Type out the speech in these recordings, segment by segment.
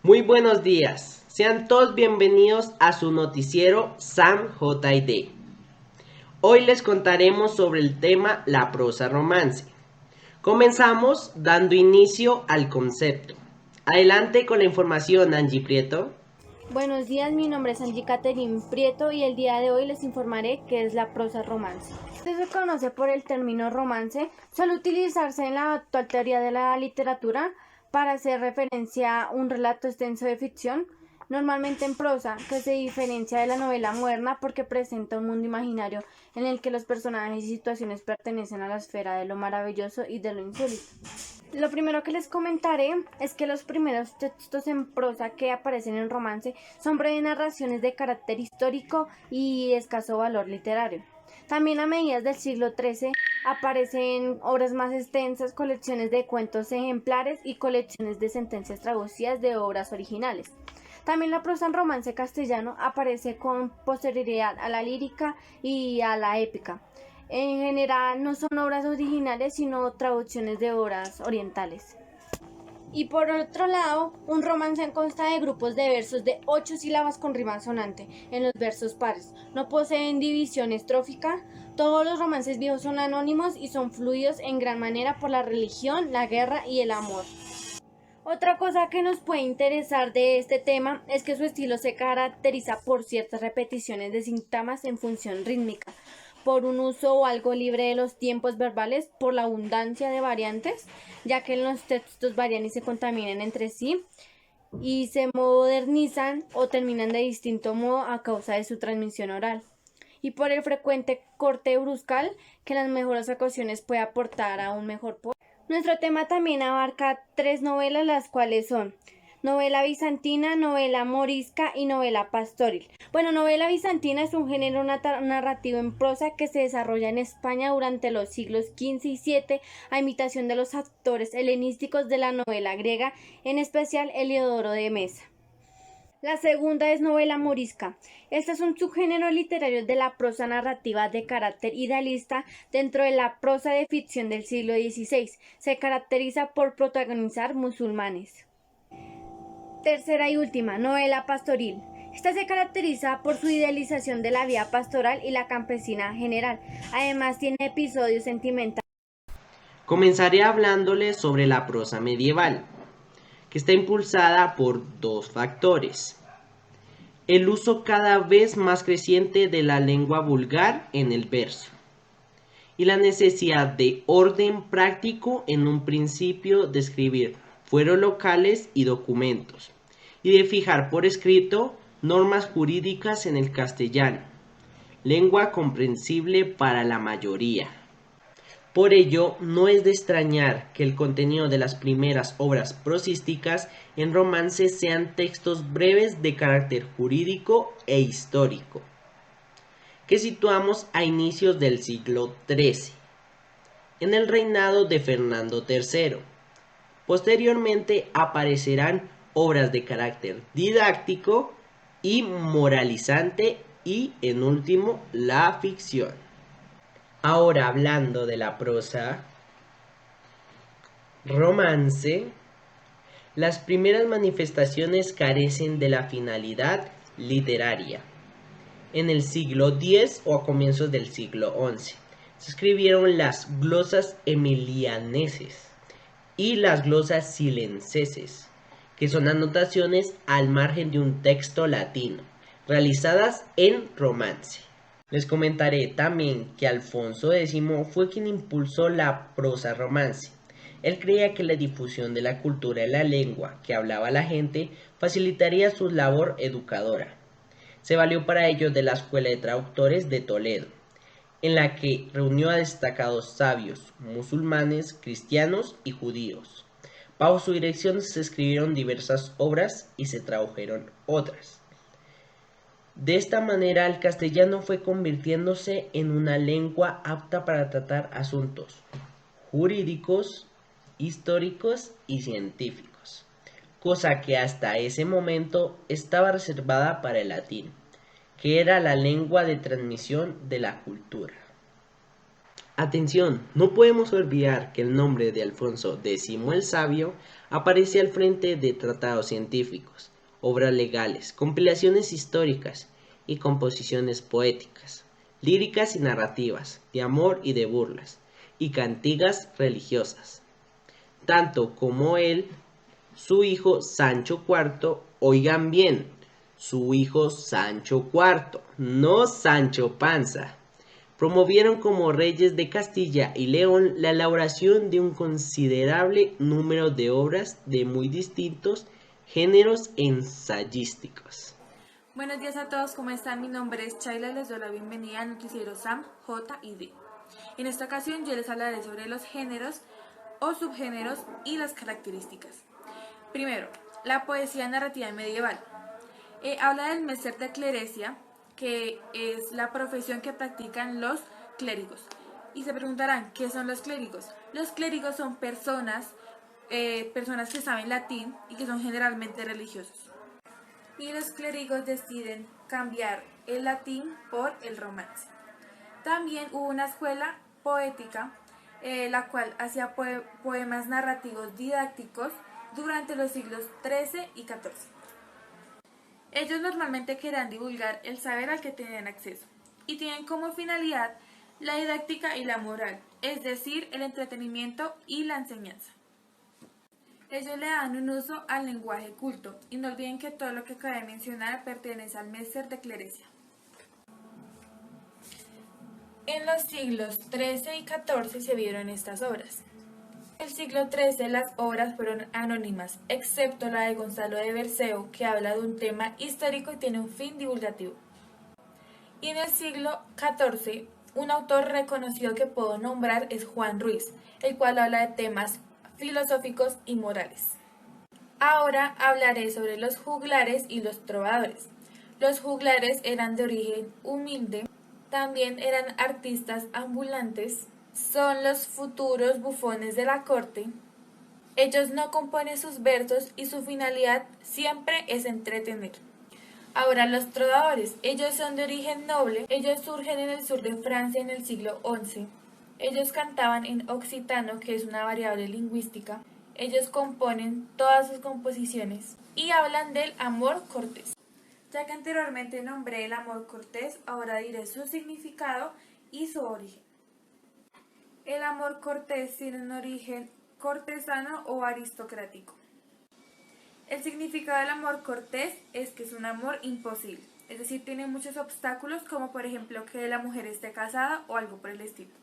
Muy buenos días, sean todos bienvenidos a su noticiero Sam JD. Hoy les contaremos sobre el tema la prosa romance. Comenzamos dando inicio al concepto. Adelante con la información, Angie Prieto. Buenos días, mi nombre es Angie Caterín Prieto y el día de hoy les informaré qué es la prosa romance. Se conoce por el término romance, suele utilizarse en la actual teoría de la literatura para hacer referencia a un relato extenso de ficción, normalmente en prosa, que se diferencia de la novela moderna porque presenta un mundo imaginario en el que los personajes y situaciones pertenecen a la esfera de lo maravilloso y de lo insólito. Lo primero que les comentaré es que los primeros textos en prosa que aparecen en romance son breves narraciones de carácter histórico y escaso valor literario. También a mediados del siglo XIII aparecen obras más extensas, colecciones de cuentos ejemplares y colecciones de sentencias traducidas de obras originales. También la prosa en romance castellano aparece con posterioridad a la lírica y a la épica. En general no son obras originales, sino traducciones de obras orientales. Y por otro lado, un romance consta de grupos de versos de 8 sílabas con rima sonante en los versos pares. No poseen división estrófica. Todos los romances viejos son anónimos y son fluidos en gran manera por la religión, la guerra y el amor. Otra cosa que nos puede interesar de este tema es que su estilo se caracteriza por ciertas repeticiones de síntomas en función rítmica, por un uso o algo libre de los tiempos verbales, por la abundancia de variantes, ya que los textos varían y se contaminan entre sí y se modernizan o terminan de distinto modo a causa de su transmisión oral. Y por el frecuente corte bruscal que en las mejores ocasiones puede aportar a un mejor poema. Nuestro tema también abarca 3 novelas, las cuales son novela bizantina, novela morisca y novela pastoril. Bueno, novela bizantina es un género narrativo en prosa que se desarrolla en España durante los siglos XV y XVII a imitación de los actores helenísticos de la novela griega, en especial Heliodoro de Mesa. La segunda es novela morisca. Este es un subgénero literario de la prosa narrativa de carácter idealista dentro de la prosa de ficción del siglo XVI. Se caracteriza por protagonizar musulmanes. Tercera y última, novela pastoril. Esta se caracteriza por su idealización de la vida pastoral y la campesina general. Además tiene episodios sentimentales. Comenzaré hablándoles sobre la prosa medieval, que está impulsada por dos factores. El uso cada vez más creciente de la lengua vulgar en el verso y la necesidad de orden práctico en un principio de escribir fueros locales y documentos y de fijar por escrito normas jurídicas en el castellano, lengua comprensible para la mayoría. Por ello, no es de extrañar que el contenido de las primeras obras prosísticas en romance sean textos breves de carácter jurídico e histórico, que situamos a inicios del siglo XIII, en el reinado de Fernando III. Posteriormente aparecerán obras de carácter didáctico y moralizante y, en último, la ficción. Ahora hablando de la prosa romance, las primeras manifestaciones carecen de la finalidad literaria. En el siglo X o a comienzos del siglo XI se escribieron las glosas emilianeses y las glosas silenceses, que son anotaciones al margen de un texto latino, realizadas en romance. Les comentaré también que Alfonso X fue quien impulsó la prosa romance. Él creía que la difusión de la cultura de la lengua que hablaba la gente facilitaría su labor educadora. Se valió para ello de la Escuela de Traductores de Toledo, en la que reunió a destacados sabios musulmanes, cristianos y judíos. Bajo su dirección se escribieron diversas obras y se tradujeron otras. De esta manera el castellano fue convirtiéndose en una lengua apta para tratar asuntos jurídicos, históricos y científicos, cosa que hasta ese momento estaba reservada para el latín, que era la lengua de transmisión de la cultura. Atención, no podemos olvidar que el nombre de Alfonso X el Sabio aparece al frente de tratados científicos, obras legales, compilaciones históricas y composiciones poéticas, líricas y narrativas, de amor y de burlas, y cantigas religiosas. Tanto como él, su hijo Sancho IV, oigan bien, su hijo Sancho IV, no Sancho Panza, promovieron como reyes de Castilla y León la elaboración de un considerable número de obras de muy distintos géneros ensayísticos. Buenos días a todos, ¿cómo están? Mi nombre es Chayla y les doy la bienvenida al noticiero Sam, J y D. En esta ocasión yo les hablaré sobre los géneros o subgéneros y las características. Primero, la poesía narrativa medieval. Habla del Messer de Clerecia, que es la profesión que practican los clérigos. Y se preguntarán, ¿qué son los clérigos? Los clérigos son personas que saben latín y que son generalmente religiosos. Y los clérigos deciden cambiar el latín por el romance. También hubo una escuela poética, la cual hacía poemas narrativos didácticos durante los siglos XIII y XIV. Ellos normalmente querían divulgar el saber al que tenían acceso y tienen como finalidad la didáctica y la moral, es decir, el entretenimiento y la enseñanza. Ellos le dan un uso al lenguaje culto y no olviden que todo lo que acabé de mencionar pertenece al Messer de Clerecia. En los siglos XIII y XIV se vieron estas obras. En el siglo XIII las obras fueron anónimas, excepto la de Gonzalo de Berceo, que habla de un tema histórico y tiene un fin divulgativo. Y en el siglo XIV, un autor reconocido que puedo nombrar es Juan Ruiz, el cual habla de temas filosóficos y morales. Ahora hablaré sobre los juglares y los trovadores. Los juglares eran de origen humilde, también eran artistas ambulantes, son los futuros bufones de la corte. Ellos no componen sus versos y su finalidad siempre es entretener. Ahora los trovadores, ellos son de origen noble, ellos surgen en el sur de Francia en el siglo XI. Ellos cantaban en occitano, que es una variable lingüística. Ellos componen todas sus composiciones y hablan del amor cortés. Ya que anteriormente nombré el amor cortés, ahora diré su significado y su origen. El amor cortés tiene un origen cortesano o aristocrático. El significado del amor cortés es que es un amor imposible, es decir, tiene muchos obstáculos, como por ejemplo que la mujer esté casada o algo por el estilo.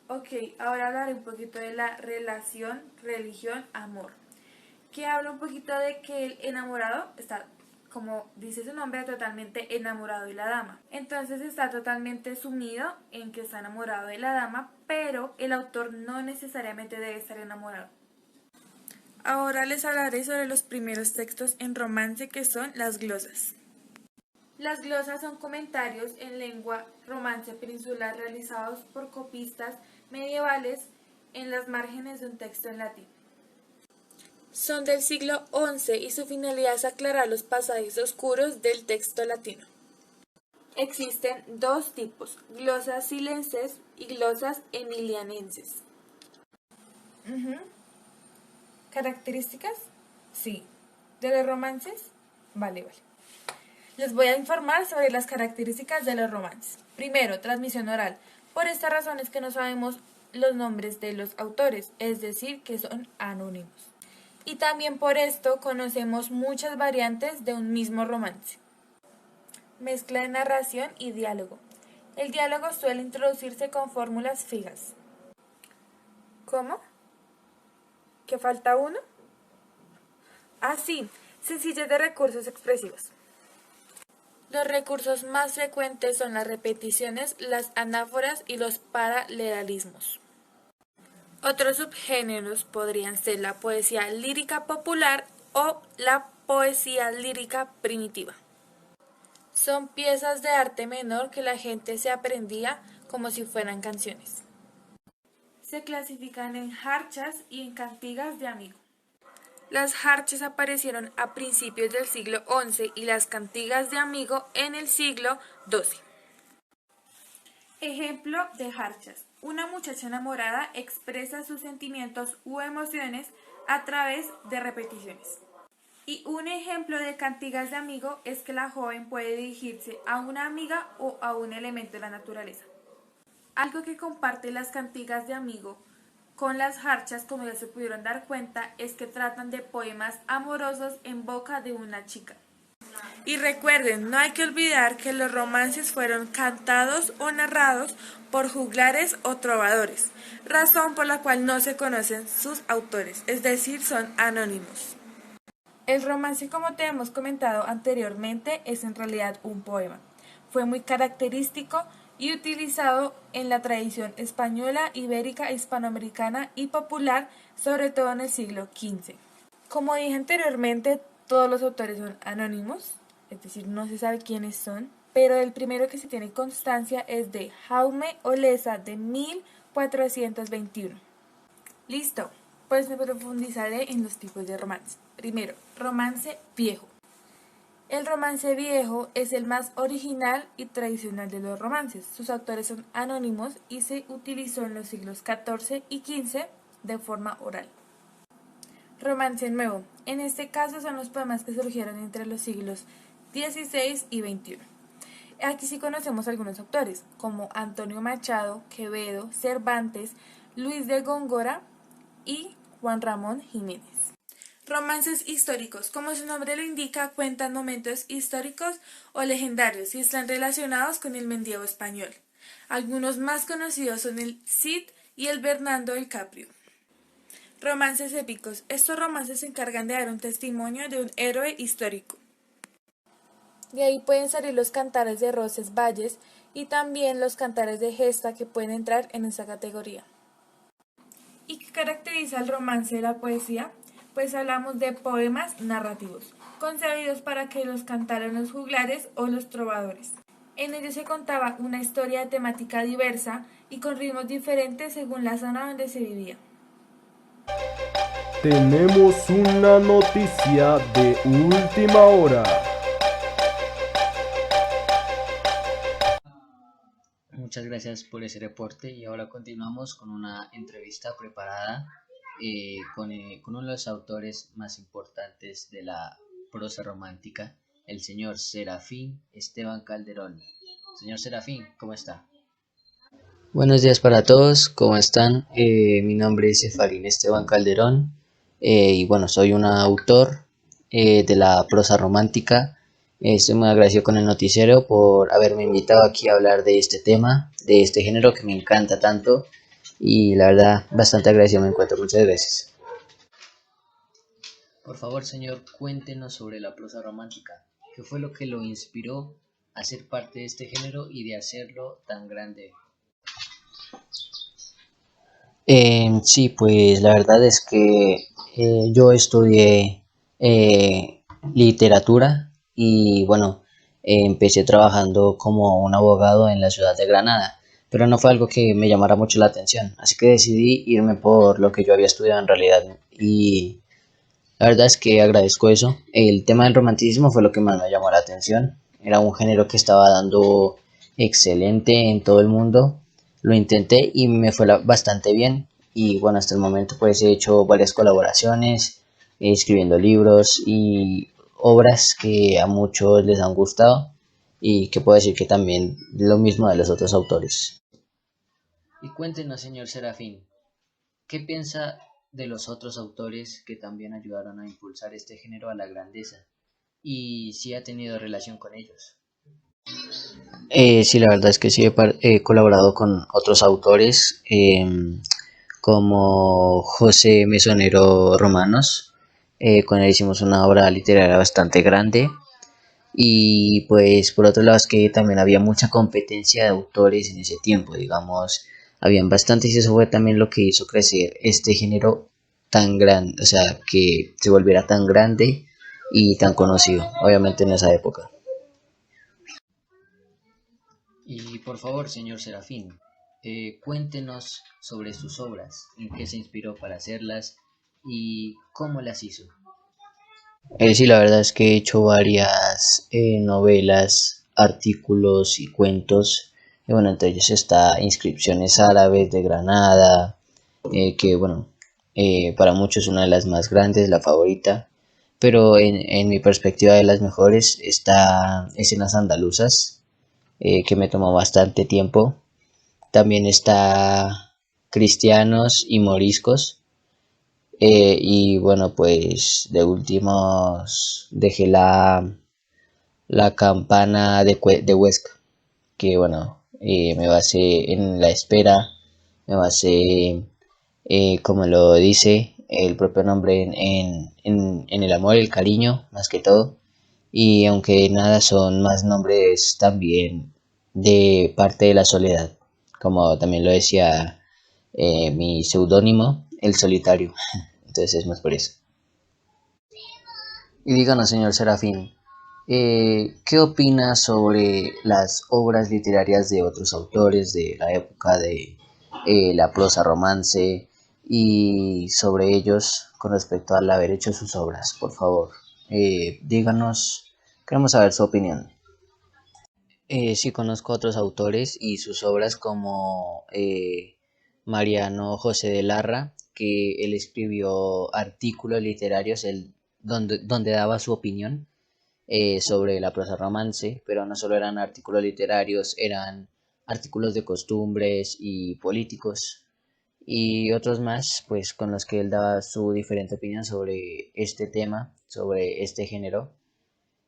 Ok, ahora hablaré un poquito de la relación religión-amor, que habla un poquito de que el enamorado está, como dice su nombre, totalmente enamorado de la dama. Entonces está totalmente sumido en que está enamorado de la dama, pero el autor no necesariamente debe estar enamorado. Ahora les hablaré sobre los primeros textos en romance, que son las glosas. Las glosas son comentarios en lengua romance peninsular realizados por copistas medievales en las márgenes de un texto en latín. Son del siglo XI y su finalidad es aclarar los pasajes oscuros del texto latino. Existen dos tipos, glosas silenses y glosas emilianenses. ¿Características? Sí. ¿De los romances? Vale. Les voy a informar sobre las características de los romances. Primero, transmisión oral. Por esta razón es que no sabemos los nombres de los autores, es decir, que son anónimos. Y también por esto conocemos muchas variantes de un mismo romance. Mezcla de narración y diálogo. El diálogo suele introducirse con fórmulas fijas. ¿Cómo? ¿Que falta uno? Ah, sí, sencillez de recursos expresivos. Los recursos más frecuentes son las repeticiones, las anáforas y los paralelismos. Otros subgéneros podrían ser la poesía lírica popular o la poesía lírica primitiva. Son piezas de arte menor que la gente se aprendía como si fueran canciones. Se clasifican en jarchas y en cantigas de amigo. Las jarchas aparecieron a principios del siglo XI y las cantigas de amigo en el siglo XII. Ejemplo de jarchas. Una muchacha enamorada expresa sus sentimientos u emociones a través de repeticiones. Y un ejemplo de cantigas de amigo es que la joven puede dirigirse a una amiga o a un elemento de la naturaleza. Algo que comparte las cantigas de amigo con las jarchas, como ya se pudieron dar cuenta, es que tratan de poemas amorosos en boca de una chica. Y recuerden, no hay que olvidar que los romances fueron cantados o narrados por juglares o trovadores, razón por la cual no se conocen sus autores, es decir, son anónimos. El romance, como te hemos comentado anteriormente, es en realidad un poema. Fue muy característico y utilizado en la tradición española, ibérica, hispanoamericana y popular, sobre todo en el siglo XV. Como dije anteriormente, todos los autores son anónimos, es decir, no se sabe quiénes son, pero el primero que se tiene constancia es de Jaume Olesa de 1421. Listo, pues me profundizaré en los tipos de romance. Primero, romance viejo. El romance viejo es el más original y tradicional de los romances. Sus autores son anónimos y se utilizó en los siglos XIV y XV de forma oral. Romance nuevo. En este caso son los poemas que surgieron entre los siglos XVI y XXI. Aquí sí conocemos algunos autores, como Antonio Machado, Quevedo, Cervantes, Luis de Góngora y Juan Ramón Jiménez. Romances históricos. Como su nombre lo indica, cuentan momentos históricos o legendarios y están relacionados con el medievo español. Algunos más conocidos son el Cid y el Bernardo del Caprio. Romances épicos. Estos romances se encargan de dar un testimonio de un héroe histórico. De ahí pueden salir los cantares de Roncesvalles y también los cantares de gesta que pueden entrar en esa categoría. ¿Y qué caracteriza el romance de la poesía? Pues hablamos de poemas narrativos, concebidos para que los cantaran los juglares o los trovadores. En ellos se contaba una historia de temática diversa y con ritmos diferentes según la zona donde se vivía. Tenemos una noticia de última hora. Muchas gracias por ese reporte y ahora continuamos con una entrevista preparada con uno de los autores más importantes de la prosa romántica, el señor Serafín Esteban Calderón. Señor Serafín, ¿cómo está? Buenos días para todos, ¿cómo están? Mi nombre es Efraín Esteban Calderón y bueno, soy un autor de la prosa romántica. Estoy muy agradecido con el noticiero por haberme invitado aquí a hablar de este tema, de este género que me encanta tanto y la verdad bastante agradecido me encuentro. Muchas gracias. Por favor, señor, cuéntenos sobre la prosa romántica. ¿Qué fue lo que lo inspiró a ser parte de este género y de hacerlo tan grande? Sí, pues la verdad es que yo estudié literatura y bueno, empecé trabajando como un abogado en la ciudad de Granada, pero no fue algo que me llamara mucho la atención, así que decidí irme por lo que yo había estudiado en realidad y la verdad es que agradezco eso. El tema del romanticismo fue lo que más me llamó la atención, era un género que estaba dando excelente en todo el mundo. Lo intenté y me fue bastante bien y bueno, hasta el momento pues he hecho varias colaboraciones, escribiendo libros y obras que a muchos les han gustado y que puedo decir que también lo mismo de los otros autores. Y cuéntenos, señor Serafín, ¿qué piensa de los otros autores que también ayudaron a impulsar este género a la grandeza? Y si ha tenido relación con ellos. Sí, la verdad es que sí he colaborado con otros autores como José Mesonero Romanos. Con él hicimos una obra literaria bastante grande. Y pues por otro lado es que también había mucha competencia de autores en ese tiempo, digamos, habían bastantes y eso fue también lo que hizo crecer este género tan grande, o sea, que se volviera tan grande y tan conocido, obviamente en esa época. Y por favor, señor Serafín, cuéntenos sobre sus obras, en qué se inspiró para hacerlas y cómo las hizo. Sí, la verdad es que he hecho varias novelas, artículos y cuentos Y bueno, entre ellos está Inscripciones Árabes de Granada, que bueno, para muchos es una de las más grandes, la favorita, pero en mi perspectiva de las mejores está Escenas Andaluzas, que me tomó bastante tiempo. También está Cristianos y Moriscos. Y bueno, pues de últimos dejé la campana de Huesca, que bueno, me basé en la espera, me basé, como lo dice el propio nombre, en el amor y el cariño, más que todo. Y aunque nada, son más nombres también de parte de la soledad, como también lo decía mi seudónimo, el solitario. Entonces es más por eso. Y díganos, señor Serafín, ¿qué opina sobre las obras literarias de otros autores de la época de la prosa romance y sobre ellos con respecto al haber hecho sus obras? Por favor, díganos, queremos saber su opinión. Sí conozco otros autores y sus obras como Mariano José de Larra, que él escribió artículos literarios donde daba su opinión sobre la prosa romance, pero no solo eran artículos literarios, eran artículos de costumbres y políticos y otros más, pues con los que él daba su diferente opinión sobre este tema, sobre este género,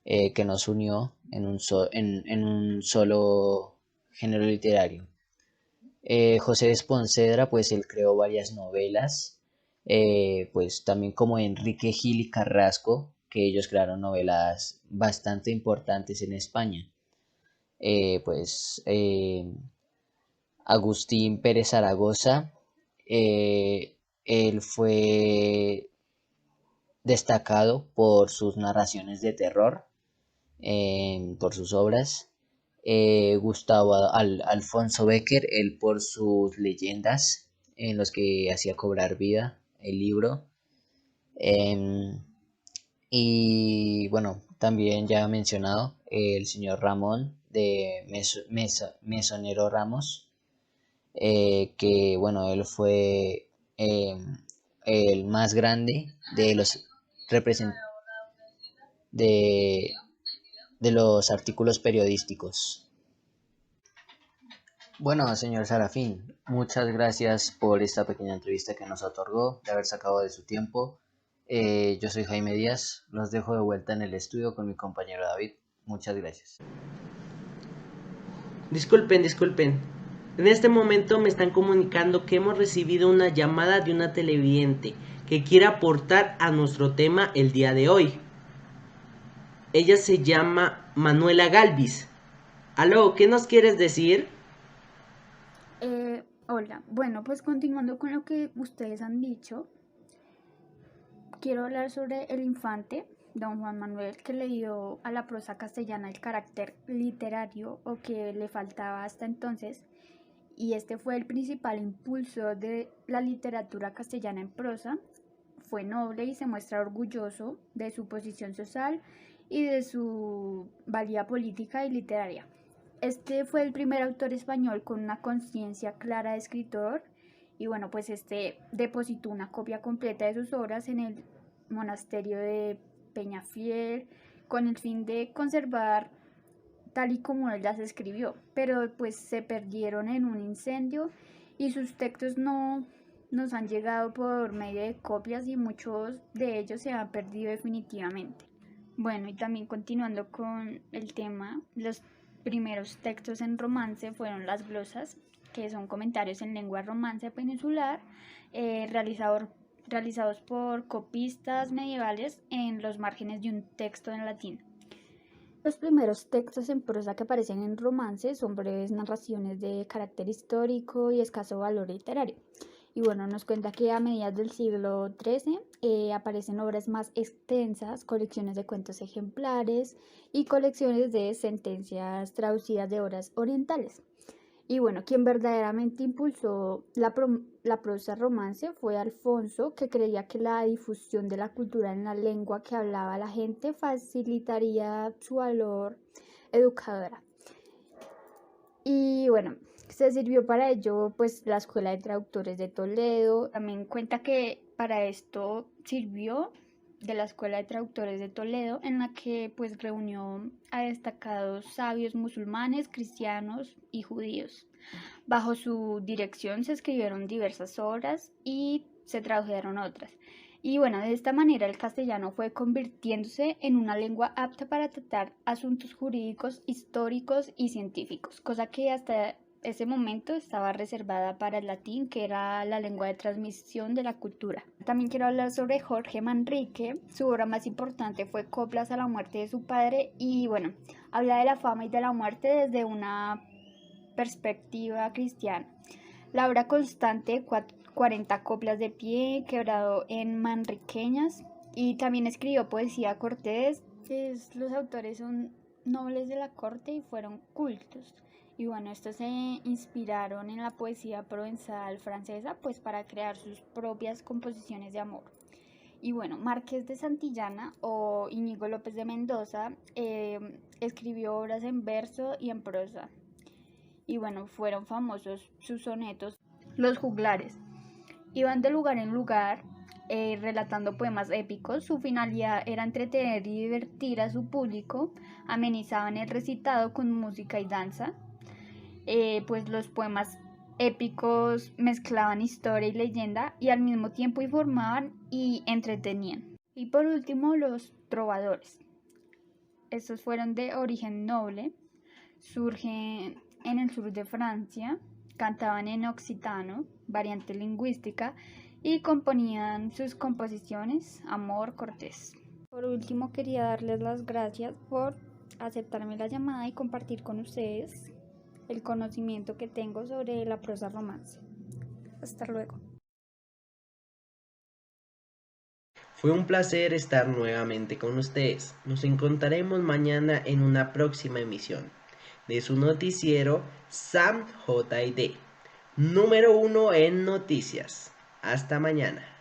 que nos unió en un solo género literario. José de Esponsedra, pues él creó varias novelas, pues también como Enrique Gil y Carrasco, que ellos crearon novelas bastante importantes en España. Pues Agustín Pérez Zaragoza, él fue destacado por sus narraciones de terror, por sus obras. Alfonso Becker, él por sus leyendas en los que hacía cobrar vida el libro. Y bueno, también ya mencionado el señor Ramón de Mesonero Ramos, que bueno, él fue el más grande de los de, de los artículos periodísticos. Bueno, señor Sarafín, muchas gracias por esta pequeña entrevista que nos otorgó, de haber sacado de su tiempo. Yo soy Jaime Díaz, los dejo de vuelta en el estudio con mi compañero David. Muchas gracias. Disculpen. En este momento me están comunicando que hemos recibido una llamada de una televidente que quiere aportar a nuestro tema el día de hoy. Ella se llama Manuela Galvis. Aló, ¿qué nos quieres decir? Hola, bueno, pues continuando con lo que ustedes han dicho, quiero hablar sobre el infante, don Juan Manuel, que le dio a la prosa castellana el carácter literario o que le faltaba hasta entonces, y este fue el principal impulsor de la literatura castellana en prosa. Fue noble y se muestra orgulloso de su posición social y de su valía política y literaria. Este fue el primer autor español con una conciencia clara de escritor y bueno, pues este depositó una copia completa de sus obras en el monasterio de Peñafiel con el fin de conservar tal y como él las escribió, pero pues se perdieron en un incendio y sus textos no nos han llegado por medio de copias y muchos de ellos se han perdido definitivamente. Bueno, y también continuando con el tema, los primeros textos en romance fueron las glosas, que son comentarios en lengua romance peninsular, realizados por copistas medievales en los márgenes de un texto en latín. Los primeros textos en prosa que aparecen en romance son breves narraciones de carácter histórico y escaso valor literario. Y bueno, nos cuenta que a mediados del siglo XIII aparecen obras más extensas, colecciones de cuentos ejemplares y colecciones de sentencias traducidas de obras orientales. Y bueno, quien verdaderamente impulsó la prosa romance fue Alfonso, que creía que la difusión de la cultura en la lengua que hablaba la gente facilitaría su valor educadora. Y bueno, se sirvió para ello pues la Escuela de Traductores de Toledo. También cuenta que para esto sirvió de la Escuela de Traductores de Toledo, en la que pues reunió a destacados sabios musulmanes, cristianos y judíos. Bajo su dirección se escribieron diversas obras y se tradujeron otras. Y bueno, de esta manera el castellano fue convirtiéndose en una lengua apta para tratar asuntos jurídicos, históricos y científicos, cosa que hasta ese momento estaba reservada para el latín, que era la lengua de transmisión de la cultura. También quiero hablar sobre Jorge Manrique. Su obra más importante fue Coplas a la muerte de su padre y bueno, habla de la fama y de la muerte desde una perspectiva cristiana. La obra constante, 40 coplas de pie, quebrado en manriqueñas, y también escribió poesía cortés. Los autores son nobles de la corte y fueron cultos. Y bueno, estos se inspiraron en la poesía provenzal francesa pues para crear sus propias composiciones de amor. Y bueno, Márquez de Santillana o Íñigo López de Mendoza escribió obras en verso y en prosa. Y bueno, fueron famosos sus sonetos, los juglares. Iban de lugar en lugar relatando poemas épicos. Su finalidad era entretener y divertir a su público. Amenizaban el recitado con música y danza. Pues los poemas épicos mezclaban historia y leyenda y al mismo tiempo informaban y entretenían. Y por último, los trovadores. Estos fueron de origen noble, surgen en el sur de Francia, cantaban en occitano, variante lingüística, y componían sus composiciones amor cortés. Por último, quería darles las gracias por aceptarme la llamada y compartir con ustedes el conocimiento que tengo sobre la prosa romance. Hasta luego. Fue un placer estar nuevamente con ustedes. Nos encontraremos mañana en una próxima emisión de su noticiero Sam J.I.D., número 1 en noticias. Hasta mañana.